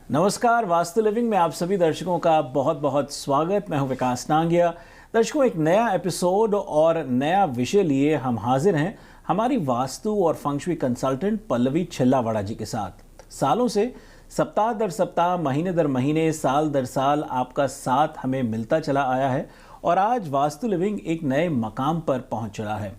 नमस्कार, वास्तु लिविंग में आप सभी दर्शकों का बहुत बहुत स्वागत। मैं हूं विकास नांगिया। दर्शकों, एक नया एपिसोड और नया विषय लिए हम हाजिर हैं हमारी वास्तु और फंक्शुई कंसल्टेंट पल्लवी छिल्लावाड़ा जी के साथ। सालों से सप्ताह दर सप्ताह, महीने दर महीने, साल दर साल आपका साथ हमें मिलता चला आया है और आज वास्तु लिविंग एक नए मकाम पर पहुंच चला है।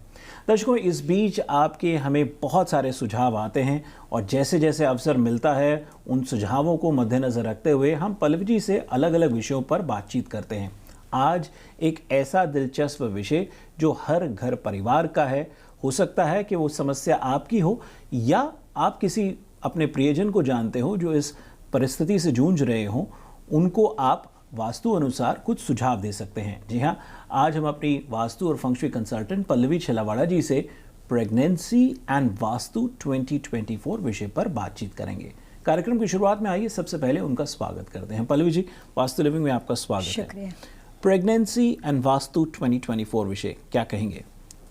दर्शकों, इस बीच आपके हमें बहुत सारे सुझाव आते हैं और जैसे जैसे अवसर मिलता है उन सुझावों को मद्देनज़र रखते हुए हम पल्लवी जी से अलग अलग विषयों पर बातचीत करते हैं। आज एक ऐसा दिलचस्प विषय जो हर घर परिवार का है। हो सकता है कि वो समस्या आपकी हो या आप किसी अपने प्रियजन को जानते हो जो इस परिस्थिति से जूझ रहे हों, उनको आप वास्तु अनुसार कुछ सुझाव दे सकते हैं। जी हाँ, आज हम अपनी वास्तु और फंक्शुई कंसल्टेंट पल्लवी छिल्लावाड़ा जी से प्रेगनेंसी एंड वास्तु 2024 विषय पर बातचीत करेंगे। कार्यक्रम की शुरुआत में आइए सबसे पहले उनका स्वागत करते हैं। पल्लवी जी, वास्तु लिविंग में आपका स्वागत है। शुक्रिया। प्रेगनेंसी एंड वास्तु 2024 विषय क्या कहेंगे?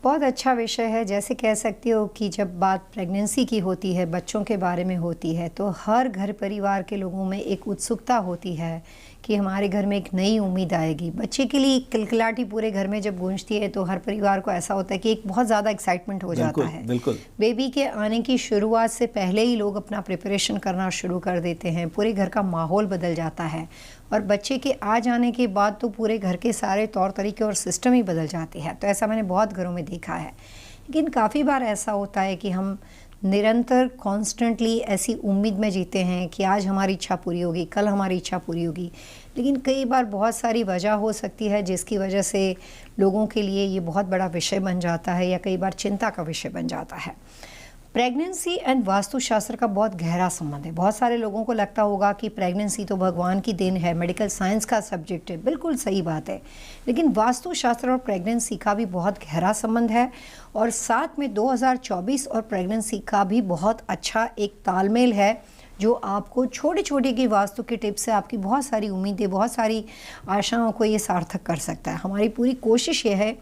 बहुत अच्छा विषय है। जैसे कह सकती हो कि जब बात प्रेगनेंसी की होती है, बच्चों के बारे में होती है, तो हर घर परिवार के लोगों में एक उत्सुकता होती है कि हमारे घर में एक नई उम्मीद आएगी। बच्चे के लिए किलकिलाटी पूरे घर में जब गूंजती है तो हर परिवार को ऐसा होता है कि एक बहुत ज़्यादा एक्साइटमेंट हो जाता है। बिल्कुल। बेबी के आने की शुरुआत से पहले ही लोग अपना प्रिपरेशन करना शुरू कर देते हैं। पूरे घर का माहौल बदल जाता है और बच्चे के आ जाने के बाद तो पूरे घर के सारे तौर तरीके और सिस्टम ही बदल जाते हैं। तो ऐसा मैंने बहुत घरों में देखा है। लेकिन काफ़ी बार ऐसा होता है कि हम निरंतर कॉन्स्टेंटली ऐसी उम्मीद में जीते हैं कि आज हमारी इच्छा पूरी होगी, कल हमारी इच्छा पूरी होगी। लेकिन कई बार बहुत सारी वजह हो सकती है जिसकी वजह से लोगों के लिए ये बहुत बड़ा विषय बन जाता है या कई बार चिंता का विषय बन जाता है। प्रेगनेंसी एंड वास्तुशास्त्र का बहुत गहरा संबंध है। बहुत सारे लोगों को लगता होगा कि प्रेगनेंसी तो भगवान की देन है, मेडिकल साइंस का सब्जेक्ट है। बिल्कुल सही बात है, लेकिन वास्तुशास्त्र और प्रेगनेंसी का भी बहुत गहरा संबंध है और साथ में 2024 और प्रेगनेंसी का भी बहुत अच्छा एक तालमेल है जो आपको छोटे छोटे की वास्तु के टिप्स से आपकी बहुत सारी उम्मीदें, बहुत सारी आशाओं को ये सार्थक कर सकता है। हमारी पूरी कोशिश ये है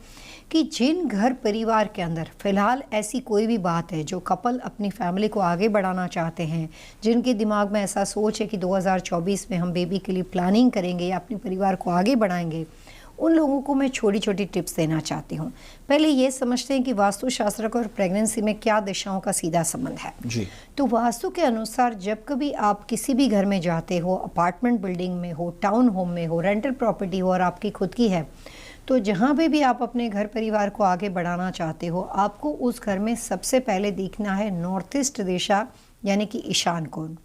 कि जिन घर परिवार के अंदर फ़िलहाल ऐसी कोई भी बात है, जो कपल अपनी फैमिली को आगे बढ़ाना चाहते हैं, जिनके दिमाग में ऐसा सोच है कि 2024 में हम बेबी के लिए प्लानिंग करेंगे या अपने परिवार को आगे बढ़ाएंगे, उन लोगों को मैं छोटी छोटी टिप्स देना चाहती हूँ। पहले ये समझते हैं कि वास्तुशास्त्र और प्रेगनेंसी में क्या दिशाओं का सीधा संबंध है जी। तो वास्तु के अनुसार जब कभी आप किसी भी घर में जाते हो, अपार्टमेंट बिल्डिंग में हो, टाउन होम में हो, रेंटल प्रॉपर्टी हो और आपकी खुद की है, तो जहाँ पे भी आप अपने घर परिवार को आगे बढ़ाना चाहते हो, आपको उस घर में सबसे पहले देखना है नॉर्थ ईस्ट दिशा, यानी कि ईशान कोण।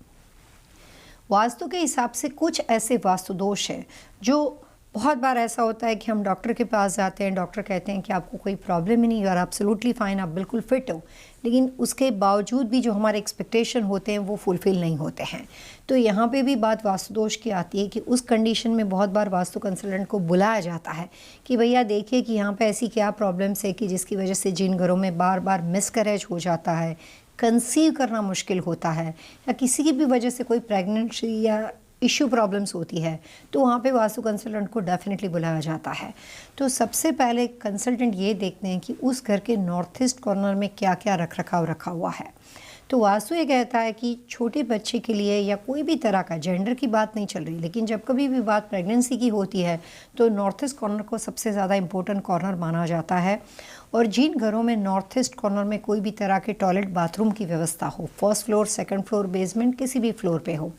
वास्तु के हिसाब से कुछ ऐसे वास्तु दोष हैं जो बहुत बार ऐसा होता है कि हम डॉक्टर के पास जाते हैं, डॉक्टर कहते हैं कि आपको कोई प्रॉब्लम ही नहीं, यू आर एब्सोल्युटली फाइन, आप बिल्कुल फिट हो, लेकिन उसके बावजूद भी जो हमारे एक्सपेक्टेशन होते हैं वो फुलफिल नहीं होते हैं। तो यहाँ पे भी बात वास्तु दोष की आती है कि उस कंडीशन में बहुत बार वास्तु कंसल्टेंट को बुलाया जाता है कि भैया देखिए कि यहाँ पे ऐसी क्या प्रॉब्लम्स है कि जिसकी वजह से जिन घरों में बार बार मिसकैरेज हो जाता है, कंसीव करना मुश्किल होता है या किसी की भी वजह से कोई प्रेगनेंसी या इश्यू प्रॉब्लम्स होती है, तो वहाँ पे वास्तु कंसल्टेंट को डेफिनेटली बुलाया जाता है। तो सबसे पहले कंसल्टेंट ये देखते हैं कि उस घर के नॉर्थ ईस्ट कॉर्नर में क्या क्या रख रखाव रखा हुआ है। तो वास्तु ये कहता है कि छोटे बच्चे के लिए या कोई भी तरह का, जेंडर की बात नहीं चल रही, लेकिन जब कभी भी बात प्रेगनेंसी की होती है तो नॉर्थ ईस्ट कॉर्नर को सबसे ज़्यादा इम्पोर्टेंट कॉर्नर माना जाता है। और जिन घरों में नॉर्थ ईस्ट कॉर्नर में कोई भी तरह के टॉयलेट बाथरूम की व्यवस्था हो, first floor, second floor, basement, किसी भी फ्लोर पे हो,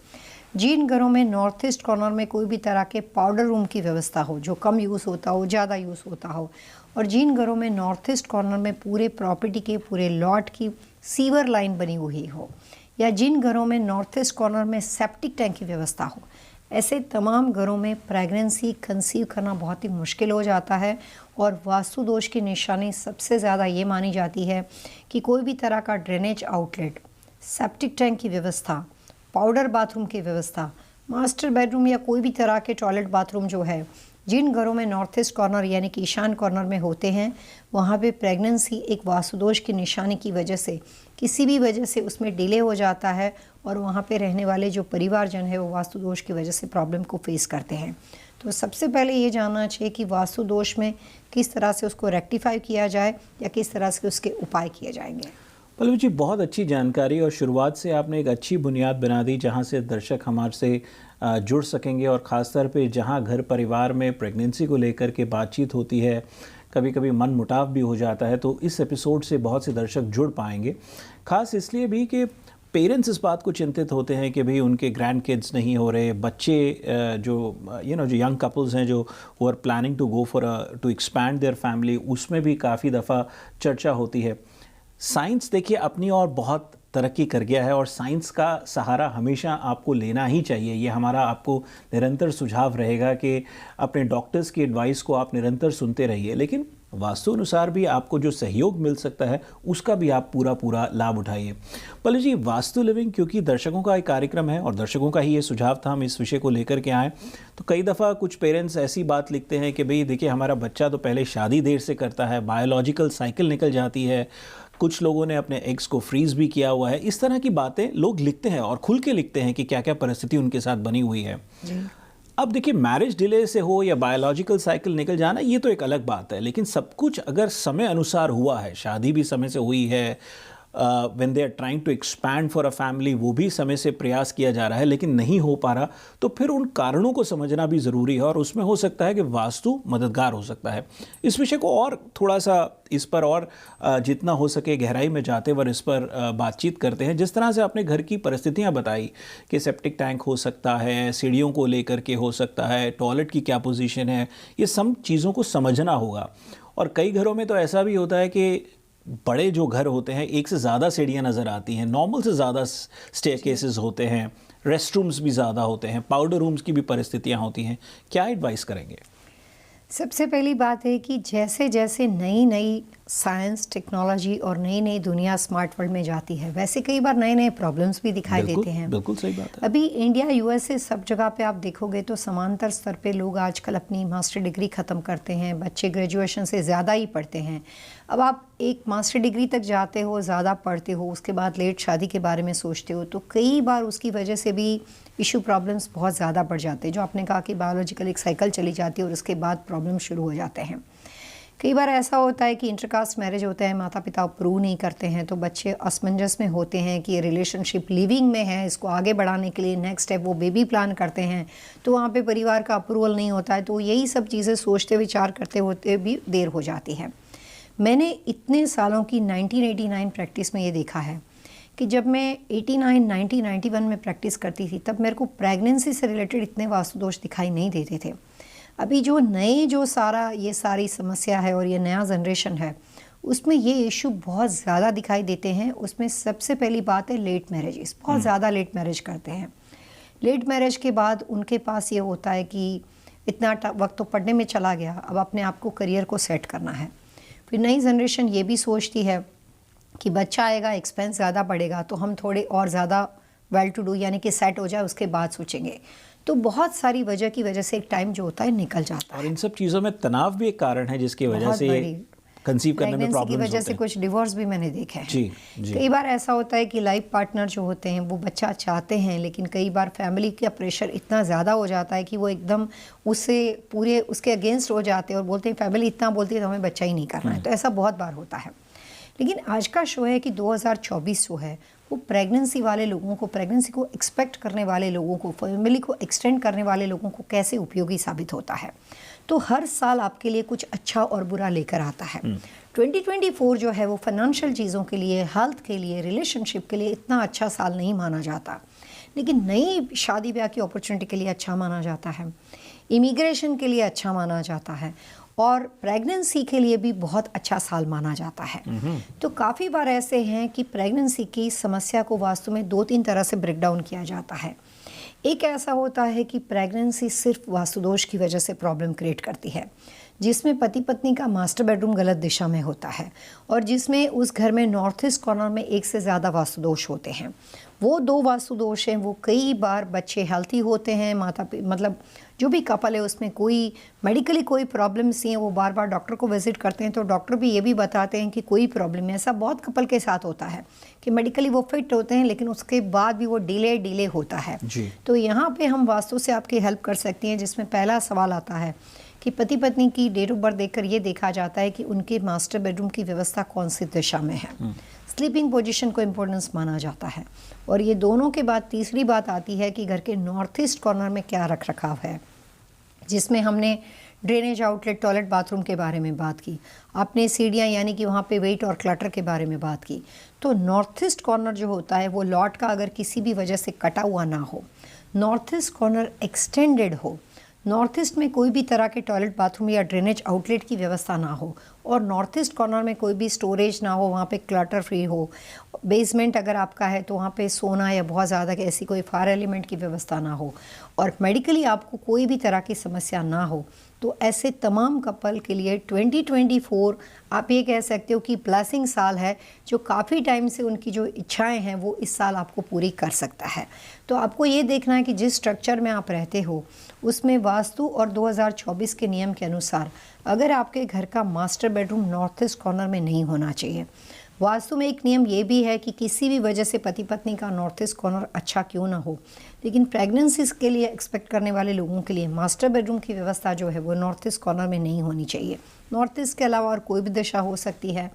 जिन घरों में नॉर्थ ईस्ट कॉर्नर में कोई भी तरह के पाउडर रूम की व्यवस्था हो, जो कम यूज़ होता हो, ज़्यादा यूज़ होता हो, और जिन घरों में नॉर्थ ईस्ट कॉर्नर में पूरे प्रॉपर्टी के पूरे लॉट की सीवर लाइन बनी हुई हो, या जिन घरों में नॉर्थ ईस्ट कॉर्नर में सेप्टिक टैंक की व्यवस्था हो, ऐसे तमाम घरों में प्रेगनेंसी कंसीव करना बहुत ही मुश्किल हो जाता है। और वास्तु दोष की निशानी सबसे ज़्यादा ये मानी जाती है कि कोई भी तरह का ड्रेनेज आउटलेट, सेप्टिक टैंक की व्यवस्था, पाउडर बाथरूम की व्यवस्था, मास्टर बेडरूम या कोई भी तरह के टॉयलेट बाथरूम जो है, जिन घरों में नॉर्थ ईस्ट कॉर्नर यानी कि ईशान कॉर्नर में होते हैं, वहाँ पे प्रेगनेंसी एक वास्तुदोष की निशानी की वजह से किसी भी वजह से उसमें डिले हो जाता है और वहाँ पे रहने वाले जो परिवारजन है वो वास्तुदोष की वजह से प्रॉब्लम को फेस करते हैं। तो सबसे पहले ये जानना चाहिए कि वास्तु दोष में किस तरह से उसको रेक्टिफाई किया जाए या किस तरह से उसके उपाय किए जाएंगे। पल्लवी जी, बहुत अच्छी जानकारी और शुरुआत से आपने एक अच्छी बुनियाद बना दी जहां से दर्शक हमारे से जुड़ सकेंगे, और ख़ासतौर पे जहां घर परिवार में प्रेगनेंसी को लेकर के बातचीत होती है, कभी कभी मन मुटाव भी हो जाता है, तो इस एपिसोड से बहुत से दर्शक जुड़ पाएंगे। ख़ास इसलिए भी कि पेरेंट्स इस बात को चिंतित होते हैं कि भाई उनके ग्रैंड किड्स नहीं हो रहे, बच्चे जो जो यंग कपल्स हैं जो वो are planning to go for to expand their family, उसमें भी काफ़ी दफ़ा चर्चा होती है। साइंस देखिए अपनी और बहुत तरक्की कर गया है, और साइंस का सहारा हमेशा आपको लेना ही चाहिए। ये हमारा आपको निरंतर सुझाव रहेगा कि अपने डॉक्टर्स की एडवाइस को आप निरंतर सुनते रहिए, लेकिन वास्तु अनुसार भी आपको जो सहयोग मिल सकता है उसका भी आप पूरा लाभ उठाइए। पल्लवी जी, वास्तु लिविंग क्योंकि दर्शकों का एक कार्यक्रम है और दर्शकों का ही ये सुझाव था, हम इस विषय को लेकर के आए, तो कई दफ़ा कुछ पेरेंट्स ऐसी बात लिखते हैं कि भाई देखिए हमारा बच्चा तो पहले शादी देर से करता है, बायोलॉजिकल साइकिल निकल जाती है, कुछ लोगों ने अपने एग्स को फ्रीज भी किया हुआ है। इस तरह की बातें लोग लिखते हैं और खुल के लिखते हैं कि क्या क्या परिस्थिति उनके साथ बनी हुई है। अब देखिए, मैरिज डिले से हो या बायोलॉजिकल साइकिल निकल जाना, ये तो एक अलग बात है, लेकिन सब कुछ अगर समय अनुसार हुआ है, शादी भी समय से हुई है, when they are trying to expand for a family, वो भी समय से प्रयास किया जा रहा है लेकिन नहीं हो पा रहा, तो फिर उन कारणों को समझना भी ज़रूरी है, और उसमें हो सकता है कि वास्तु मददगार हो सकता है। इस विषय को और थोड़ा सा इस पर और जितना हो सके गहराई में जाते हुए इस पर बातचीत करते हैं। जिस तरह से आपने घर की परिस्थितियां बताई कि सेप्टिक टैंक हो सकता है, सीढ़ियों को लेकर के हो सकता है, टॉयलेट की क्या पोजीशन है, ये सब चीज़ों को समझना होगा। और कई घरों में तो ऐसा भी होता है कि बड़े जो घर होते हैं, एक से ज़्यादा सीढ़ियाँ नज़र आती हैं, नॉर्मल से ज़्यादा स्टेयरकेसेस होते हैं, रेस्टरूम्स भी ज़्यादा होते हैं, पाउडर रूम्स की भी परिस्थितियाँ होती हैं। क्या एडवाइस करेंगे? सबसे पहली बात है कि जैसे जैसे नई नई साइंस, टेक्नोलॉजी और नई नई दुनिया स्मार्ट वर्ल्ड में जाती है, वैसे कई बार नए नए प्रॉब्लम्स भी दिखाई देते हैं। बिल्कुल सही बात है। अभी इंडिया, यूएसए, सब जगह पे आप देखोगे तो समांतर स्तर पे लोग आजकल अपनी मास्टर डिग्री ख़त्म करते हैं, बच्चे ग्रेजुएशन से ज़्यादा ही पढ़ते हैं। अब आप एक मास्टर डिग्री तक जाते हो, ज़्यादा पढ़ते हो, उसके बाद लेट शादी के बारे में सोचते हो, तो कई बार उसकी वजह से भी इशू प्रॉब्लम्स बहुत ज़्यादा बढ़ जाते हैं। जो आपने कहा कि बायोलॉजिकल एक साइकिल चली जाती है और उसके बाद प्रॉब्लम शुरू हो जाते हैं। कई बार ऐसा होता है कि इंटरकास्ट मैरिज होता है, माता पिता अप्रूव नहीं करते हैं, तो बच्चे असमंजस में होते हैं कि ये रिलेशनशिप लिविंग में है, इसको आगे बढ़ाने के लिए नेक्स्ट स्टेप वो बेबी प्लान करते हैं, तो वहाँ पे परिवार का अप्रूवल नहीं होता है, तो यही सब चीज़ें सोचते विचार करते होते भी देर हो जाती है। मैंने इतने सालों की 1989 प्रैक्टिस में ये देखा है कि जब मैं 89, 90, 91 में प्रैक्टिस करती थी, तब मेरे को प्रेगनेंसी से रिलेटेड इतने वास्तु दोष दिखाई नहीं देते थे। अभी जो नए जो ये सारी समस्या है और ये नया जनरेशन है, उसमें ये इशू बहुत ज़्यादा दिखाई देते हैं। उसमें सबसे पहली बात है लेट मैरिजेस, बहुत ज़्यादा लेट मैरिज करते हैं। लेट मैरिज के बाद उनके पास ये होता है कि इतना वक्त तो पढ़ने में चला गया, अब अपने आप को करियर को सेट करना है। फिर नई जनरेशन ये भी सोचती है कि बच्चा आएगा, एक्सपेंस ज़्यादा बढ़ेगा, तो हम थोड़े और ज़्यादा वेल टू डू यानी कि सेट हो जाए, उसके बाद सोचेंगे। तो बहुत सारी वजह की वजह से एक टाइम जो होता है निकल जाता है। और इन सब चीज़ों में तनाव भी एक कारण है जिसकी वजह से कंसीव करने में प्रॉब्लम्स की वजह से कुछ डिवोर्स भी मैंने देखे हैं। कई बार ऐसा होता है कि लाइफ पार्टनर जो होते हैं वो बच्चा चाहते हैं, लेकिन कई बार फैमिली का प्रेशर इतना ज़्यादा हो जाता है कि वो एकदम उससे पूरे उसके अगेंस्ट हो जाते हैं और बोलते हैं फैमिली इतना बोलती है तो हमें बच्चा ही नहीं करना है। तो ऐसा बहुत बार होता है। लेकिन आज का शो है कि 2024 जो है वो प्रेगनेंसी वाले लोगों को, प्रेगनेंसी को एक्सपेक्ट करने वाले लोगों को, फैमिली को एक्सटेंड करने वाले लोगों को कैसे उपयोगी साबित होता है। तो हर साल आपके लिए कुछ अच्छा और बुरा लेकर आता है। 2024 जो है वो फाइनेंशियल चीज़ों के लिए, हेल्थ के लिए, रिलेशनशिप के लिए इतना अच्छा साल नहीं माना जाता, लेकिन नई शादी ब्याह की अपॉर्चुनिटी के लिए अच्छा माना जाता है, इमिग्रेशन के लिए अच्छा माना जाता है, और प्रेगनेंसी के लिए भी बहुत अच्छा साल माना जाता है। तो काफ़ी बार ऐसे हैं कि प्रेगनेंसी की समस्या को वास्तव में 2-3 तरह से ब्रेक डाउन किया जाता है। एक ऐसा होता है कि प्रेगनेंसी सिर्फ वास्तुदोष की वजह से प्रॉब्लम क्रिएट करती है, जिसमें पति पत्नी का मास्टर बेडरूम गलत दिशा में होता है और जिसमें उस घर में नॉर्थ ईस्ट कॉर्नर में एक से ज़्यादा वास्तुदोष होते हैं। वो 2 वास्तुदोष हैं, वो कई बार बच्चे हेल्थी होते हैं, मतलब जो भी कपल है उसमें कोई मेडिकली कोई प्रॉब्लम्स हैं, वो बार बार डॉक्टर को विजिट करते हैं, तो डॉक्टर भी ये भी बताते हैं कि कोई प्रॉब्लम है। ऐसा बहुत कपल के साथ होता है कि मेडिकली वो फिट होते हैं लेकिन उसके बाद भी वो डिले होता है। तो यहाँ पे हम वास्तु से आपकी हेल्प कर सकती हैं, जिसमें पहला सवाल आता है कि पति पत्नी की डेट ऑफ बर्थ देखकर ये देखा जाता है कि उनके मास्टर बेडरूम की व्यवस्था कौन सी दिशा में है। स्लीपिंग पोजीशन को इम्पोर्टेंस माना जाता है। और ये दोनों के बाद तीसरी बात आती है कि घर के नॉर्थ ईस्ट कॉर्नर में क्या रख रखाव है, जिसमें हमने ड्रेनेज आउटलेट टॉयलेट बाथरूम के बारे में बात की, आपने सीढ़ियाँ यानी कि वहाँ पे वेट और क्लटर के बारे में बात की। तो नॉर्थ ईस्ट कॉर्नर जो होता है वो लॉट का अगर किसी भी वजह से कटा हुआ ना हो, नॉर्थ ईस्ट कॉर्नर एक्सटेंडेड हो, नॉर्थ ईस्ट में कोई भी तरह के टॉयलेट बाथरूम या ड्रेनेज आउटलेट की व्यवस्था ना हो, और नॉर्थ ईस्ट कॉर्नर में कोई भी स्टोरेज ना हो, वहाँ पे क्लटर फ्री हो, बेसमेंट अगर आपका है तो वहाँ पे सोना या बहुत ज़्यादा ऐसी कोई फायर एलिमेंट की व्यवस्था ना हो, और मेडिकली आपको कोई भी तरह की समस्या ना हो, तो ऐसे तमाम कपल के लिए 2024 आप ये कह सकते हो कि ब्लेसिंग साल है, जो काफ़ी टाइम से उनकी जो इच्छाएं हैं वो इस साल आपको पूरी कर सकता है। तो आपको ये देखना है कि जिस स्ट्रक्चर में आप रहते हो उसमें वास्तु और 2024 के नियम के अनुसार अगर आपके घर का master bedroom north east corner में नहीं होना चाहिए। वास्तु में एक नियम ये भी है कि किसी भी वजह से पति पत्नी का नॉर्थ ईस्ट कॉर्नर अच्छा क्यों ना हो, लेकिन प्रेगनेंसीज के लिए एक्सपेक्ट करने वाले लोगों के लिए मास्टर बेडरूम की व्यवस्था जो है वो नॉर्थ ईस्ट कॉर्नर में नहीं होनी चाहिए। नॉर्थ ईस्ट के अलावा और कोई भी दिशा हो सकती है,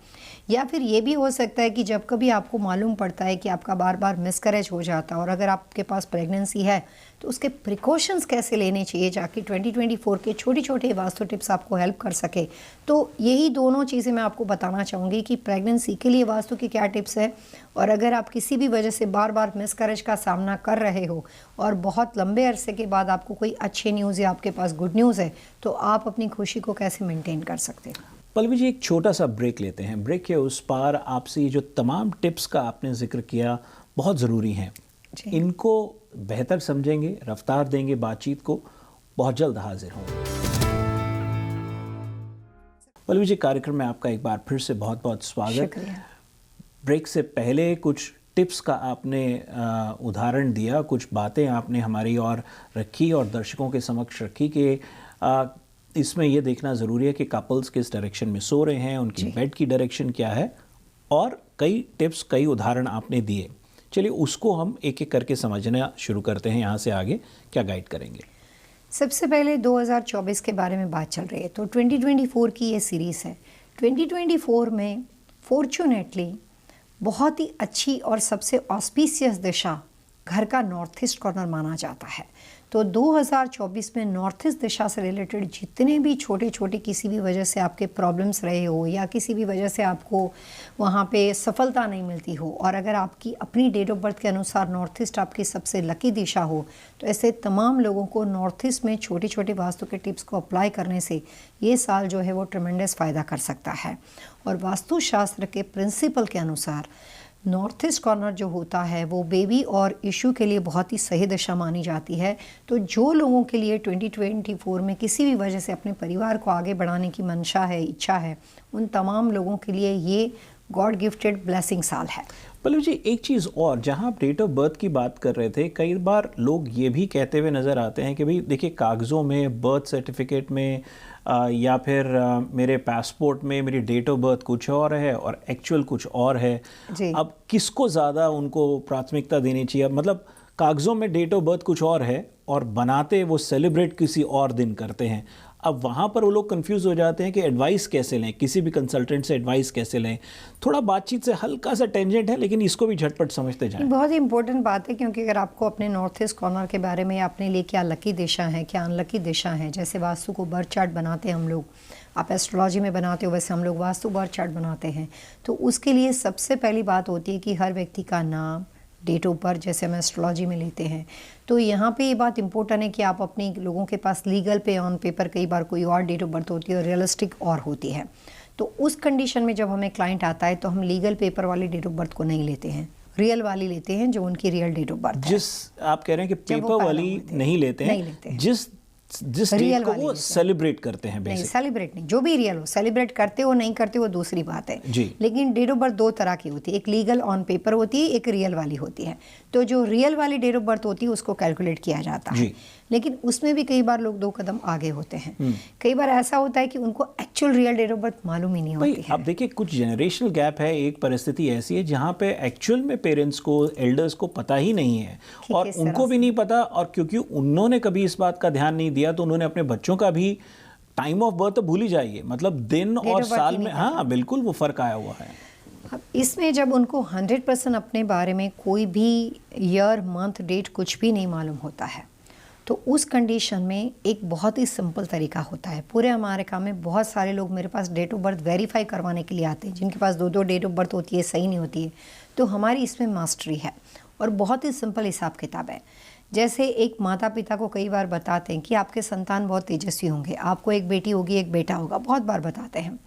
या फिर ये भी हो सकता है कि जब कभी आपको मालूम पड़ता है कि आपका बार बार मिसकैरेज हो जाता है और अगर आपके पास प्रेगनेंसी है तो उसके प्रिकॉशंस कैसे लेने चाहिए, जाके 2024 के छोटे छोटे वास्तु टिप्स आपको हेल्प कर सके। तो यही दोनों चीज़ें मैं आपको बताना चाहूँगी कि प्रेगनेंसी के लिए वास्तु की क्या टिप्स है, और अगर आप किसी भी वजह से बार बार मिसकैरेज का सामना कर रहे हो और बहुत लंबे अरसे के बाद आपको कोई अच्छी न्यूज़ या आपके पास गुड न्यूज़ है, तो आप अपनी खुशी को कैसे मेंटेन कर सकते हो। पल्लवी जी, एक छोटा सा ब्रेक लेते हैं। ब्रेक के उस पार आपसे ये जो तमाम टिप्स का आपने जिक्र किया बहुत ज़रूरी हैं, इनको बेहतर समझेंगे, रफ्तार देंगे बातचीत को, बहुत जल्द हाजिर होंगे। पल्लवी जी, कार्यक्रम में आपका एक बार फिर से बहुत बहुत स्वागत। शुक्रिया। ब्रेक से पहले कुछ टिप्स का आपने उदाहरण दिया, कुछ बातें आपने हमारी और रखी और दर्शकों के समक्ष रखी कि इसमें यह देखना ज़रूरी है कि कपल्स किस डायरेक्शन में सो रहे हैं, उनकी बेड की डायरेक्शन क्या है, और कई टिप्स, कई उदाहरण आपने दिए। चलिए उसको हम एक एक करके समझना शुरू करते हैं। यहाँ से आगे क्या गाइड करेंगे? सबसे पहले 2024 के बारे में बात चल रही है, तो 2024 की ये सीरीज़ है। 2024 में फॉर्चुनेटली बहुत ही अच्छी और ऑस्पिशियस ऑस्पिशियस दिशा घर का नॉर्थ ईस्ट कॉर्नर माना जाता है। तो 2024 में नॉर्थ ईस्ट दिशा से रिलेटेड जितने भी छोटे छोटे किसी भी वजह से आपके प्रॉब्लम्स रहे हो या किसी भी वजह से आपको वहाँ पे सफलता नहीं मिलती हो, और अगर आपकी अपनी डेट ऑफ बर्थ के अनुसार नॉर्थ ईस्ट आपकी सबसे लकी दिशा हो, तो ऐसे तमाम लोगों को नॉर्थ ईस्ट में छोटे छोटे वास्तु के टिप्स को अप्लाई करने से ये साल जो है वो ट्रेमेंडस फ़ायदा कर सकता है। और वास्तुशास्त्र के प्रिंसिपल के अनुसार नॉर्थ ईस्ट कॉर्नर जो होता है वो बेबी और इशू के लिए बहुत ही सही दिशा मानी जाती है। तो जो लोगों के लिए 2024 में किसी भी वजह से अपने परिवार को आगे बढ़ाने की मंशा है, इच्छा है, उन तमाम लोगों के लिए ये गॉड गिफ्टेड ब्लेसिंग साल है। पल्लवी जी, एक चीज़ और, जहाँ आप डेट ऑफ बर्थ की बात कर रहे थे, कई बार लोग ये भी कहते हुए नज़र आते हैं कि भाई देखिए, कागज़ों में, बर्थ सर्टिफिकेट में या फिर मेरे पासपोर्ट में मेरी डेट ऑफ बर्थ कुछ और है और एक्चुअल कुछ और है। अब किसको ज़्यादा उनको प्राथमिकता देनी चाहिए? मतलब कागज़ों में डेट ऑफ बर्थ कुछ और है और बनाते वो सेलिब्रेट किसी और दिन करते हैं। अब वहाँ पर वो लोग कंफ्यूज हो जाते हैं कि एडवाइस कैसे लें, किसी भी कंसल्टेंट से एडवाइस कैसे लें। थोड़ा बातचीत से हल्का सा टेंजेंट है, लेकिन इसको भी झटपट समझते जाएं। बहुत ही इंपॉर्टेंट बात है, क्योंकि अगर आपको अपने नॉर्थ ईस्ट कॉर्नर के बारे में अपने लिए क्या लकी दिशा है, क्या अनलकी दिशा है, जैसे वास्तु को बर्थ चार्ट बनाते हैं हम लोग, आप एस्ट्रोलॉजी में बनाते हो वैसे हम लोग वास्तु बर्थ चार्ट बनाते हैं, तो उसके लिए सबसे पहली बात होती है कि हर व्यक्ति का नाम, डेट ऑफ बर्थ, जैसे हम एस्ट्रोलॉजी में लेते हैं। तो यहाँ पे ये बात इंपॉर्टेंट है कि आप अपने लोगों के पास लीगल पे ऑन पेपर कई बार कोई और डेट ऑफ बर्थ होती है और रियलिस्टिक और होती है। तो उस कंडीशन में जब हमें क्लाइंट आता है तो हम लीगल पेपर वाली डेट ऑफ बर्थ को नहीं लेते हैं, रियल वाली लेते हैं जो उनकी रियल डेट ऑफ बर्थ है। जिस आप कह रहे हैं कि पेपर वाली नहीं लेते हैं, जिस डेट को वो सेलिब्रेट करते हैं। नहीं, सेलिब्रेट नहीं, जो भी रियल हो, सेलिब्रेट करते हो नहीं करते हो दूसरी बात है जी। लेकिन डेट ऑफ बर्थ दो तरह की होती है, एक लीगल ऑन पेपर होती है, एक रियल वाली होती है। तो जो रियल वाली डेट ऑफ बर्थ होती है उसको कैलकुलेट किया जाता है, लेकिन उसमें भी कई बार लोग 2 कदम आगे होते हैं। कई बार ऐसा होता है कि उनको actual real date of birth मालूम ही नहीं होती है। अब देखिए, कुछ जनरेशनल गैप है। एक परिस्थिति ऐसी है जहाँ पे एक्चुअल में पेरेंट्स को, एल्डर्स को पता ही नहीं है और उनको भी नहीं पता, और क्योंकि उन्होंने कभी इस बात का ध्यान नहीं दिया तो उन्होंने अपने बच्चों का भी टाइम ऑफ बर्थ तो भूल ही जाइए, मतलब दिन और साल में, हाँ बिल्कुल वो फर्क आया हुआ है। अब इसमें जब उनको 100% अपने बारे में कोई भी ईयर मंथ डेट कुछ भी नहीं मालूम होता है, तो उस कंडीशन में एक बहुत ही सिंपल तरीका होता है। पूरे अमेरिका में बहुत सारे लोग मेरे पास डेट ऑफ बर्थ वेरीफाई करवाने के लिए आते हैं, जिनके पास 2-2 डेट ऑफ बर्थ होती है, सही नहीं होती है। तो हमारी इसमें मास्टरी है और बहुत ही सिंपल हिसाब किताब है। जैसे एक माता पिता को कई बार बताते हैं कि आपके संतान बहुत तेजस्वी होंगे, आपको एक बेटी होगी, एक बेटा होगा, बहुत बार बताते हैं।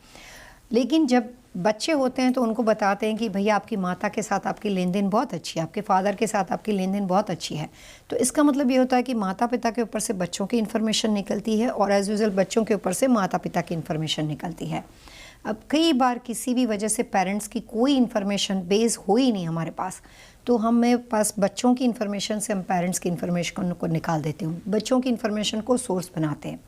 लेकिन जब बच्चे होते हैं तो उनको बताते हैं कि भैया आपकी माता के साथ आपकी लेन देन बहुत अच्छी है, आपके फादर के साथ आपकी लेन देन बहुत अच्छी है। तो इसका मतलब ये होता है कि माता पिता के ऊपर से बच्चों की इन्फॉर्मेशन निकलती है और एज यूजुअल बच्चों के ऊपर से माता पिता की इन्फॉर्मेशन निकलती है। अब कई बार किसी भी वजह से पेरेंट्स की कोई इन्फॉर्मेशन बेस हो ही नहीं हमारे पास, तो हमें पास बच्चों की इन्फॉर्मेशन से हम पेरेंट्स की इन्फॉर्मेशन को निकाल देते हैं, बच्चों की इन्फॉर्मेशन को सोर्स बनाते हैं।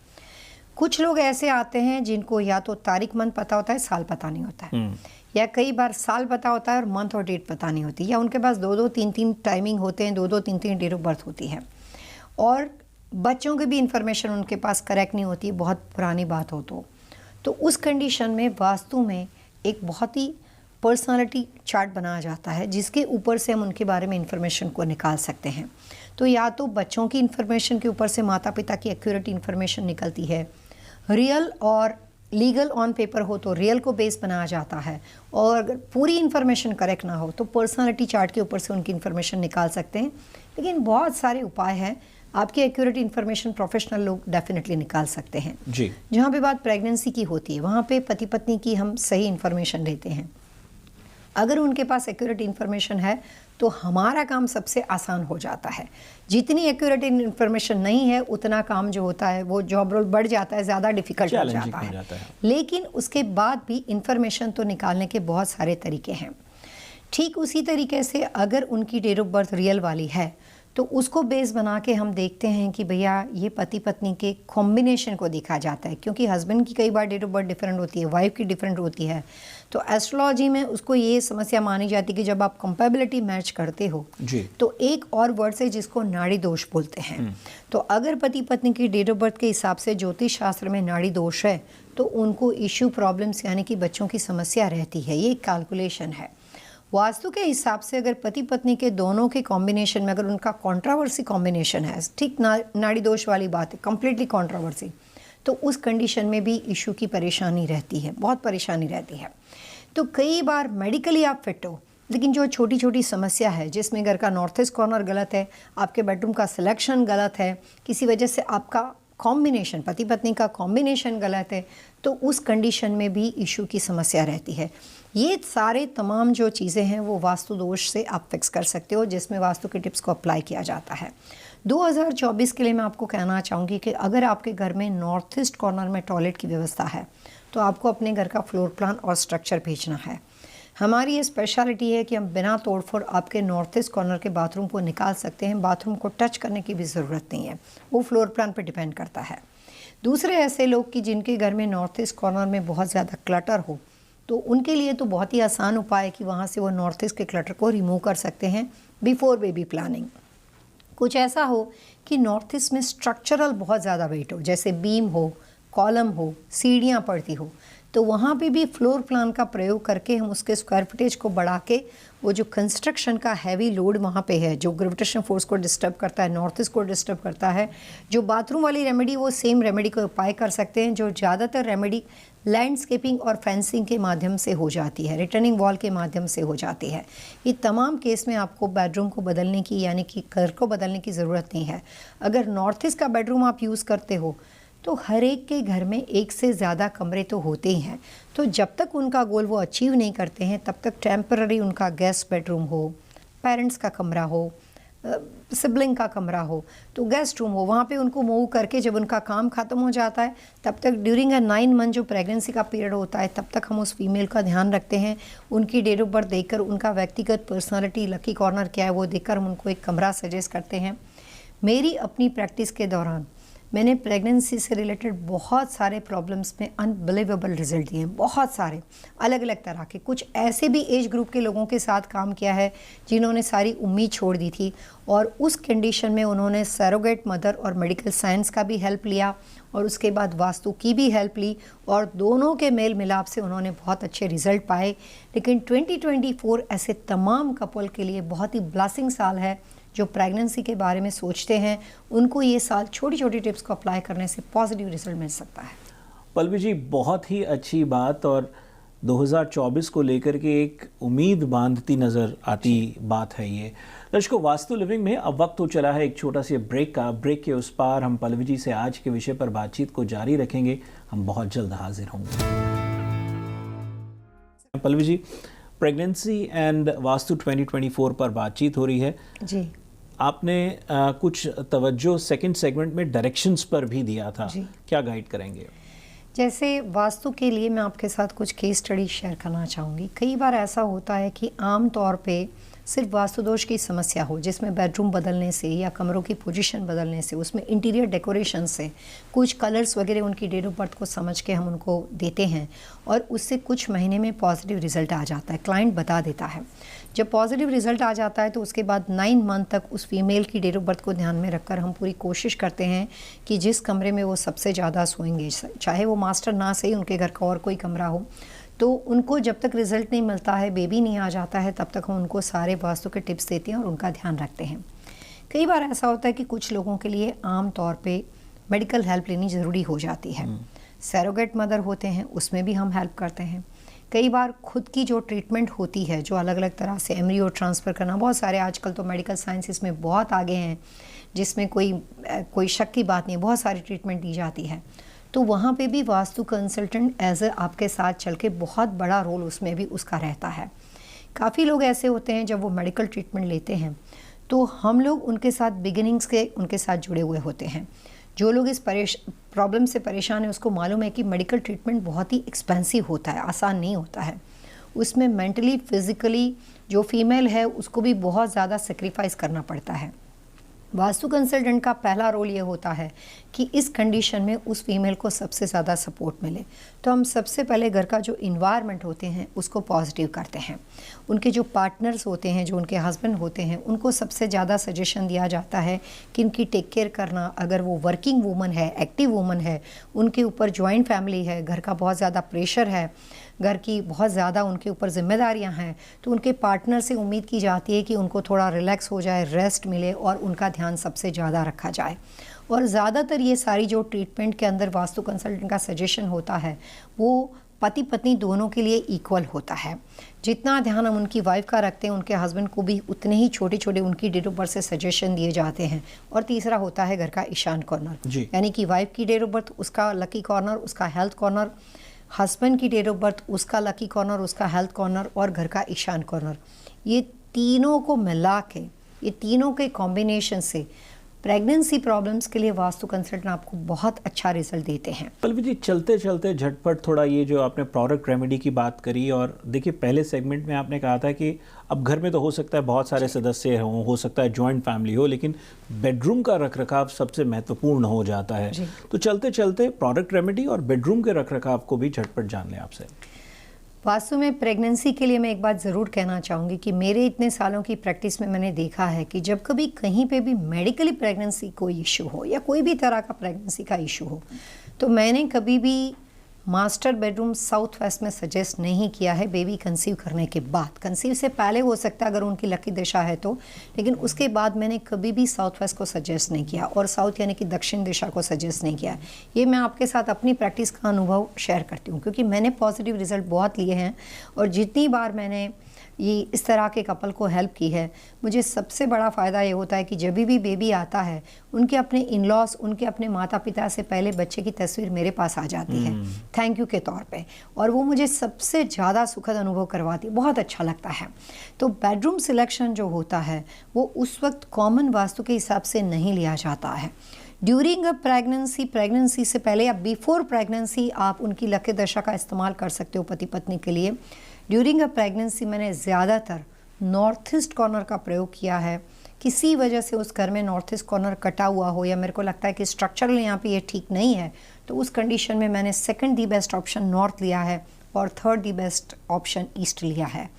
कुछ लोग ऐसे आते हैं जिनको या तो तारीख मंथ पता होता है, साल पता नहीं होता है, या कई बार साल पता होता है और मंथ और डेट पता नहीं होती, या उनके पास 2-2, 3-3 टाइमिंग होते हैं, 2-2, 3-3 डेट ऑफ बर्थ होती है, और बच्चों की भी इन्फॉर्मेशन उनके पास करेक्ट नहीं होती है, बहुत पुरानी बात हो तो उस कंडीशन में वास्तु में एक बहुत ही पर्सनालिटी चार्ट बनाया जाता है, जिसके ऊपर से हम उनके बारे में इन्फॉर्मेशन को निकाल सकते हैं। तो या तो बच्चों की इन्फॉर्मेशन के ऊपर से माता पिता की एक्यूरेट इन्फॉर्मेशन निकलती है, रियल और लीगल ऑन पेपर हो तो रियल को बेस बनाया जाता है, और अगर पूरी इन्फॉर्मेशन करेक्ट ना हो तो पर्सनालिटी चार्ट के ऊपर से उनकी इन्फॉर्मेशन निकाल सकते हैं। लेकिन बहुत सारे उपाय हैं, आपकी एक्यूरेट इन्फॉर्मेशन प्रोफेशनल लोग डेफिनेटली निकाल सकते हैं जी। जहाँ पे बात प्रेगनेंसी की होती है वहाँ पे पति पत्नी की हम सही इन्फॉर्मेशन लेते हैं। अगर उनके पास एक्यूरेट इन्फॉर्मेशन है तो हमारा काम सबसे आसान हो जाता है। जितनी एक्यूरेट इन्फॉर्मेशन नहीं है उतना काम जो होता है वो जॉब रोल बढ़ जाता है, ज़्यादा डिफिकल्ट हो जाता है। लेकिन उसके बाद भी इन्फॉर्मेशन तो निकालने के बहुत सारे तरीके हैं। ठीक उसी तरीके से अगर उनकी डेट ऑफ बर्थ रियल वाली है तो उसको बेस बना के हम देखते हैं कि भैया ये पति पत्नी के कॉम्बिनेशन को देखा जाता है, क्योंकि हस्बैंड की कई बार डेट ऑफ बर्थ डिफरेंट होती है, वाइफ की डिफरेंट होती है। तो एस्ट्रोलॉजी में उसको ये समस्या मानी जाती है कि जब आप कंपेबिलिटी मैच करते हो जी। तो एक और वर्ड से जिसको नाड़ी दोष बोलते हैं, तो अगर पति पत्नी की डेट ऑफ बर्थ के हिसाब से ज्योतिष शास्त्र में नाड़ी दोष है तो उनको इश्यू प्रॉब्लम्स यानी कि बच्चों की समस्या रहती है। ये एक कैलकुलेशन है। वास्तु के हिसाब से अगर पति पत्नी के दोनों के कॉम्बिनेशन में अगर उनका कंट्रोवर्सी कॉम्बिनेशन है, ठीक नाड़ी दोष वाली बात है, कंप्लीटली कंट्रोवर्सी, तो उस कंडीशन में भी इशू की परेशानी रहती है, बहुत परेशानी रहती है। तो कई बार मेडिकली आप फिट हो लेकिन जो छोटी छोटी समस्या है जिसमें घर का नॉर्थ ईस्ट कॉर्नर गलत है, आपके बेडरूम का सिलेक्शन गलत है, किसी वजह से आपका कॉम्बिनेशन पति पत्नी का कॉम्बिनेशन गलत है, तो उस कंडीशन में भी इशू की समस्या रहती है। ये सारे तमाम जो चीज़ें हैं वो वास्तु दोष से आप फिक्स कर सकते हो, जिसमें वास्तु के टिप्स को अप्लाई किया जाता है। 2024 के लिए मैं आपको कहना चाहूँगी कि अगर आपके घर में नॉर्थ ईस्ट कॉर्नर में टॉयलेट की व्यवस्था है तो आपको अपने घर का फ्लोर प्लान और स्ट्रक्चर भेजना है। हमारी ये स्पेशलिटी है कि हम बिना तोड़फोड़ आपके नॉर्थ ईस्ट कॉर्नर के बाथरूम को निकाल सकते हैं। बाथरूम को टच करने की भी ज़रूरत नहीं है, वो फ्लोर प्लान पर डिपेंड करता है। दूसरे ऐसे लोग कि जिनके घर में नॉर्थ ईस्ट कॉर्नर में बहुत ज़्यादा क्लटर हो तो उनके लिए तो बहुत ही आसान उपाय है कि वहाँ से वो नॉर्थ ईस्ट के क्लटर को रिमूव कर सकते हैं बिफोर बेबी प्लानिंग। कुछ ऐसा हो कि नॉर्थ ईस्ट में स्ट्रक्चरल बहुत ज़्यादा वेट हो, जैसे बीम हो, कॉलम हो, सीढ़ियाँ पड़ती हो, तो वहाँ पे भी फ्लोर प्लान का प्रयोग करके हम उसके स्क्वायर फुटेज को बढ़ा के वो जो कंस्ट्रक्शन का हैवी लोड वहाँ पे है, जो ग्रेविटेशन फोर्स को डिस्टर्ब करता है, नॉर्थ ईस्ट को डिस्टर्ब करता है, जो बाथरूम वाली रेमेडी वो सेम रेमेडी को उपाय कर सकते हैं, जो ज़्यादातर रेमेडी लैंडस्केपिंग और फेंसिंग के माध्यम से हो जाती है, रिटर्निंग वॉल के माध्यम से हो जाती है। ये तमाम केस में आपको बेडरूम को बदलने की यानी कि घर को बदलने की ज़रूरत नहीं है। अगर नॉर्थ ईस्ट का बेडरूम आप यूज़ करते हो तो हर एक के घर में एक से ज़्यादा कमरे तो होते ही हैं, तो जब तक उनका गोल वो अचीव नहीं करते हैं तब तक टेम्पररी उनका गेस्ट बेडरूम हो, पेरेंट्स का कमरा हो, सिबलिंग का कमरा हो, तो गेस्ट रूम हो, वहाँ पे उनको मूव करके जब उनका काम ख़त्म हो जाता है तब तक ड्यूरिंग अ 9 मंथ जो प्रेगनेंसी का पीरियड होता है तब तक हम उस फीमेल का ध्यान रखते हैं। उनकी डेट ऑफ बर्थ देखकर उनका व्यक्तिगत पर्सनालिटी लकी कॉर्नर क्या है वो देखकर हम उनको एक कमरा सजेस्ट करते हैं। मेरी अपनी प्रैक्टिस के दौरान मैंने प्रेगनेंसी से रिलेटेड बहुत सारे प्रॉब्लम्स में अनबिलीवेबल रिजल्ट दिए हैं, बहुत सारे अलग अलग तरह के। कुछ ऐसे भी एज ग्रुप के लोगों के साथ काम किया है जिन्होंने सारी उम्मीद छोड़ दी थी, और उस कंडीशन में उन्होंने सरोगेट मदर और मेडिकल साइंस का भी हेल्प लिया और उसके बाद वास्तु की भी हेल्प ली, और दोनों के मेल मिलाप से उन्होंने बहुत अच्छे रिजल्ट पाए। लेकिन 2024 ऐसे तमाम कपल के लिए बहुत ही ब्लेसिंग साल है। जो प्रेगनेंसी के बारे में सोचते हैं उनको ये साल छोटी छोटी टिप्स को अप्लाई करने से पॉजिटिव रिजल्ट मिल सकता है। पल्लवी जी, बहुत ही अच्छी बात, और 2024 को लेकर के एक उम्मीद बांधती नज़र आती बात है ये। दर्शकों, वास्तु लिविंग में अब वक्त हो चला है एक छोटा सा ब्रेक का। ब्रेक के उस पार हम पल्लवी जी से आज के विषय पर बातचीत को जारी रखेंगे। हम बहुत जल्द हाजिर होंगे। पल्लवी जी, प्रेगनेंसी एंड वास्तु 2024 पर बातचीत हो रही है जी। आपने कुछ तवज्जो सेकंड सेगमेंट में डायरेक्शंस पर भी दिया था, क्या गाइड करेंगे? जैसे वास्तु के लिए मैं आपके साथ कुछ केस स्टडी शेयर करना चाहूँगी। कई बार ऐसा होता है कि आम तौर पे सिर्फ वास्तु दोष की समस्या हो, जिसमें बेडरूम बदलने से या कमरों की पोजीशन बदलने से, उसमें इंटीरियर डेकोरेशन से, कुछ कलर्स वगैरह उनकी डेट ऑफ बर्थ को समझ के हम उनको देते हैं और उससे कुछ महीने में पॉजिटिव रिजल्ट आ जाता है, क्लाइंट बता देता है। जब पॉजिटिव रिजल्ट आ जाता है तो उसके बाद 9 मंथ तक उस फीमेल की डेट ऑफ बर्थ को ध्यान में रखकर हम पूरी कोशिश करते हैं कि जिस कमरे में वो सबसे ज़्यादा सोएंगे, चाहे वो मास्टर ना सही, उनके घर का और कोई कमरा हो, तो उनको जब तक रिज़ल्ट नहीं मिलता है, बेबी नहीं आ जाता है, तब तक हम उनको सारे वास्तु के टिप्स देते हैं और उनका ध्यान रखते हैं। कई बार ऐसा होता है कि कुछ लोगों के लिए आम तौर पे मेडिकल हेल्प लेनी ज़रूरी हो जाती है। सरोगेट मदर होते हैं, उसमें भी हम हेल्प करते हैं। कई बार खुद की जो ट्रीटमेंट होती है, जो अलग अलग तरह से एम्ब्रियो ट्रांसफ़र करना, बहुत सारे आजकल तो मेडिकल साइंसेस में बहुत आगे हैं, जिसमें कोई शक की बात नहीं, बहुत सारी ट्रीटमेंट दी जाती है। तो वहाँ पे भी वास्तु कंसल्टेंट एज आपके साथ चल के बहुत बड़ा रोल उसमें भी उसका रहता है। काफ़ी लोग ऐसे होते हैं जब वो मेडिकल ट्रीटमेंट लेते हैं तो हम लोग उनके साथ बिगिनिंग्स के उनके साथ जुड़े हुए होते हैं। जो लोग इस प्रॉब्लम से परेशान है उसको मालूम है कि मेडिकल ट्रीटमेंट बहुत ही एक्सपेंसिव होता है, आसान नहीं होता है। उसमें मेंटली फिज़िकली जो फीमेल है उसको भी बहुत ज़्यादा सेक्रीफाइस करना पड़ता है। वास्तु कंसल्टेंट का पहला रोल ये होता है कि इस कंडीशन में उस फीमेल को सबसे ज़्यादा सपोर्ट मिले। तो हम सबसे पहले घर का जो इन्वायरमेंट होते हैं उसको पॉजिटिव करते हैं। उनके जो पार्टनर्स होते हैं, जो उनके हस्बैंड होते हैं, उनको सबसे ज़्यादा सजेशन दिया जाता है कि इनकी टेक केयर करना। अगर वो वर्किंग वूमन है, एक्टिव वूमन है, उनके ऊपर जॉइंट फैमिली है, घर का बहुत ज़्यादा प्रेशर है, घर की बहुत ज़्यादा उनके ऊपर जिम्मेदारियां हैं, तो उनके पार्टनर से उम्मीद की जाती है कि उनको थोड़ा रिलैक्स हो जाए, रेस्ट मिले और उनका ध्यान सबसे ज़्यादा रखा जाए। और ज़्यादातर ये सारी जो ट्रीटमेंट के अंदर वास्तु कंसल्टेंट का सजेशन होता है वो पति पत्नी दोनों के लिए इक्वल होता है। जितना ध्यान हम उनकी वाइफ का रखते हैं, उनके हस्बैंड को भी उतने ही छोटे छोटे उनकी डेट ऑफ बर्थ से सजेशन दिए जाते हैं। और तीसरा होता है घर का ईशान कॉर्नर, यानी कि वाइफ की डेट ऑफ बर्थ उसका लकी कॉर्नर, उसका हेल्थ कॉर्नर, हस्बैंड की डेट ऑफ बर्थ उसका लकी कॉर्नर, उसका हेल्थ कॉर्नर और घर का ईशान कॉर्नर। ये तीनों को मिला के, ये तीनों के कॉम्बिनेशन से प्रेगनेंसी प्रॉब्लम्स के लिए वास्तु कंसल्टेंट आपको बहुत अच्छा रिजल्ट देते हैं। पल्लवी जी, चलते चलते झटपट थोड़ा ये जो आपने प्रोडक्ट रेमेडी की बात करी, और देखिए पहले सेगमेंट में आपने कहा था कि अब घर में तो हो सकता है बहुत सारे सदस्य हों, हो सकता है जॉइंट फैमिली हो, लेकिन बेडरूम का रखरखाव सबसे महत्वपूर्ण हो जाता है। तो चलते चलते प्रोडक्ट रेमेडी और बेडरूम के रखरखाव को भी झटपट जान लें आपसे। वास्तु में प्रेगनेंसी के लिए मैं एक बात ज़रूर कहना चाहूँगी कि मेरे इतने सालों की प्रैक्टिस में मैंने देखा है कि जब कभी कहीं पे भी मेडिकली प्रेगनेंसी कोई इशू हो या कोई भी तरह का प्रेगनेंसी का इशू हो, तो मैंने कभी भी मास्टर बेडरूम साउथ वेस्ट में सजेस्ट नहीं किया है बेबी कंसीव करने के बाद। कंसीव से पहले हो सकता है अगर उनकी लकी दिशा है तो, लेकिन उसके बाद मैंने कभी भी साउथ वेस्ट को सजेस्ट नहीं किया और साउथ यानी कि दक्षिण दिशा को सजेस्ट नहीं किया। ये मैं आपके साथ अपनी प्रैक्टिस का अनुभव शेयर करती हूँ क्योंकि मैंने पॉजिटिव रिजल्ट बहुत लिए हैं और जितनी बार मैंने ये इस तरह के कपल को हेल्प की है, मुझे सबसे बड़ा फ़ायदा ये होता है कि जब भी बेबी आता है उनके अपने इन लॉस, उनके अपने माता पिता से पहले बच्चे की तस्वीर मेरे पास आ जाती है थैंक यू के तौर पे, और वो मुझे सबसे ज़्यादा सुखद अनुभव करवाती है, बहुत अच्छा लगता है। तो बेडरूम सिलेक्शन जो होता है वो उस वक्त कॉमन वास्तु के हिसाब से नहीं लिया जाता है। ड्यूरिंग अ प्रेगनेंसी से पहले या बिफोर प्रेगनेंसी आप उनकी लकी दशा का इस्तेमाल कर सकते हो पति पत्नी के लिए। ड्यूरिंग अ प्रेगनेंसी मैंने ज़्यादातर नॉर्थ ईस्ट कॉर्नर का प्रयोग किया है किसी वजह से उस घर में नॉर्थ ईस्ट कॉर्नर कटा हुआ हो या मेरे को लगता है कि स्ट्रक्चरल यहाँ पे ये ठीक नहीं है, तो उस कंडीशन में मैंने second the best option north लिया है और third the best option east लिया है।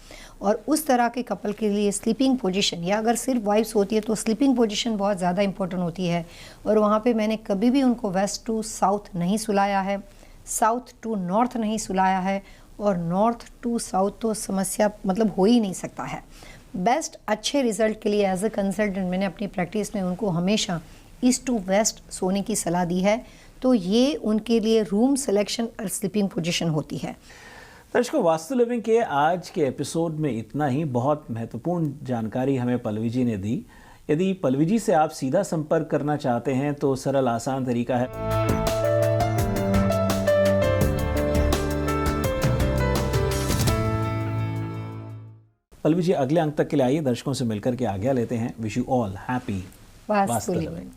और उस तरह के कपल के लिए स्लीपिंग पोजीशन, या अगर सिर्फ वाइफ्स होती है तो स्लीपिंग पोजीशन बहुत ज़्यादा इंपॉर्टेंट होती है। और वहाँ पे मैंने कभी भी उनको वेस्ट टू साउथ नहीं सुलाया है, साउथ टू नॉर्थ नहीं सुलाया है, और नॉर्थ टू साउथ तो समस्या मतलब हो ही नहीं सकता है। बेस्ट अच्छे रिजल्ट के लिए एज अ कंसल्टेंट मैंने अपनी प्रैक्टिस में उनको हमेशा ईस्ट टू वेस्ट सोने की सलाह दी है। तो ये उनके लिए रूम सिलेक्शन और स्लीपिंग पोजीशन होती है। दर्शकों, वास्तु लिविंग के आज के एपिसोड में इतना ही। बहुत महत्वपूर्ण जानकारी हमें पल्लवी जी ने दी। यदि पल्लवी जी से आप सीधा संपर्क करना चाहते हैं तो सरल आसान तरीका है। पल्लवी जी, अगले अंक तक के लिए आइए, दर्शकों से मिलकर के आज्ञा लेते हैं। Wish you all happy vastu living.